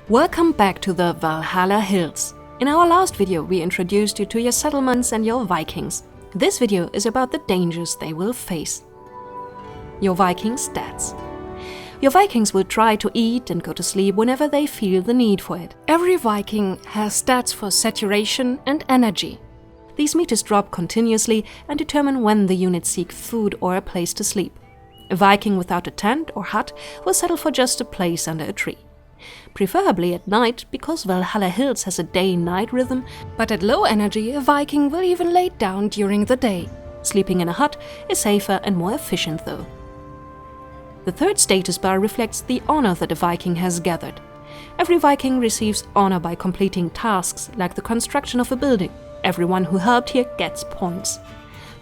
Welcome back to the Valhalla Hills. In our last video we introduced you to your settlements and your Vikings. This video is about the dangers they will face. Your Viking stats. Your Vikings will try to eat and go to sleep whenever they feel the need for it. Every Viking has stats for saturation and energy. These meters drop continuously and determine when the units seek food or a place to sleep. A Viking without a tent or hut will settle for just a place under a tree. Preferably at night, because Valhalla Hills has a day-night rhythm, but at low energy a Viking will even lay down during the day. Sleeping in a hut is safer and more efficient though. The third status bar reflects the honor that a Viking has gathered. Every Viking receives honor by completing tasks like the construction of a building. Everyone who helped here gets points.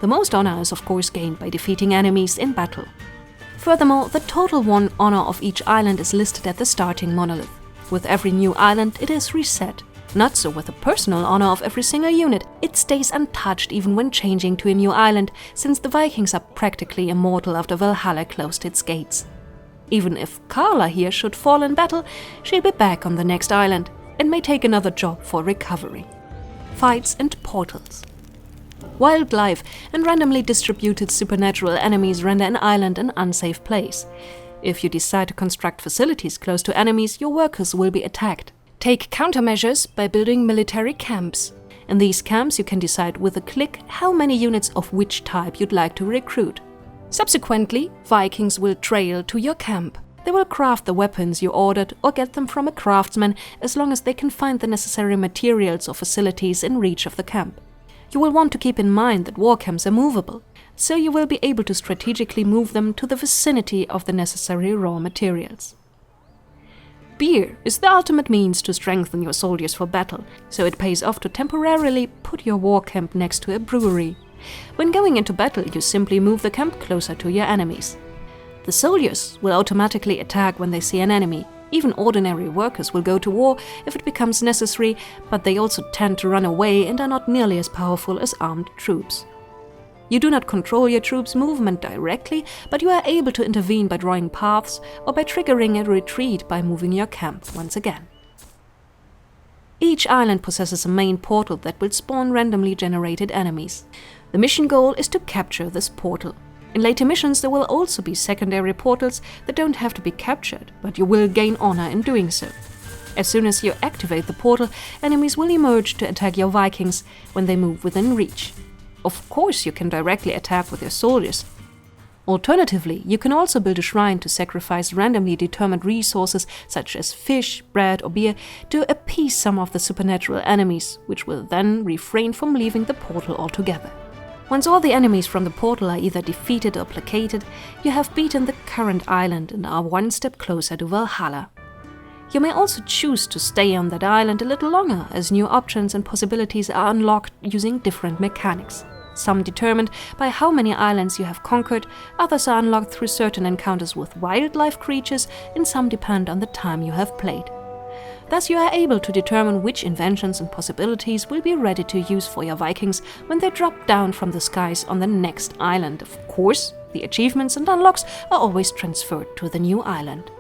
The most honor is of course gained by defeating enemies in battle. Furthermore, the total won honor of each island is listed at the starting monolith. With every new island it is reset. Not so with the personal honor of every single unit. It stays untouched even when changing to a new island, since the Vikings are practically immortal after Valhalla closed its gates. Even if Carla here should fall in battle, she'll be back on the next island and may take another job for recovery. Fights and portals. Wildlife and randomly distributed supernatural enemies render an island an unsafe place. If you decide to construct facilities close to enemies, your workers will be attacked. Take countermeasures by building military camps. In these camps you can decide with a click how many units of which type you'd like to recruit. Subsequently, Vikings will trail to your camp. They will craft the weapons you ordered or get them from a craftsman as long as they can find the necessary materials or facilities in reach of the camp. You will want to keep in mind that war camps are movable, so you will be able to strategically move them to the vicinity of the necessary raw materials. Beer is the ultimate means to strengthen your soldiers for battle, so it pays off to temporarily put your war camp next to a brewery. When going into battle, you simply move the camp closer to your enemies. The soldiers will automatically attack when they see an enemy. Even ordinary workers will go to war if it becomes necessary, but they also tend to run away and are not nearly as powerful as armed troops. You do not control your troops' movement directly, but you are able to intervene by drawing paths or by triggering a retreat by moving your camp once again. Each island possesses a main portal that will spawn randomly generated enemies. The mission goal is to capture this portal. In later missions there will also be secondary portals that don't have to be captured, but you will gain honor in doing so. As soon as you activate the portal, enemies will emerge to attack your Vikings when they move within reach. Of course you can directly attack with your soldiers. Alternatively, you can also build a shrine to sacrifice randomly determined resources such as fish, bread or beer to appease some of the supernatural enemies, which will then refrain from leaving the portal altogether. Once all the enemies from the portal are either defeated or placated, you have beaten the current island and are one step closer to Valhalla. You may also choose to stay on that island a little longer, as new options and possibilities are unlocked using different mechanics. Some determined by how many islands you have conquered, others are unlocked through certain encounters with wildlife creatures, and some depend on the time you have played. Thus you are able to determine which inventions and possibilities will be ready to use for your Vikings when they drop down from the skies on the next island. Of course, the achievements and unlocks are always transferred to the new island.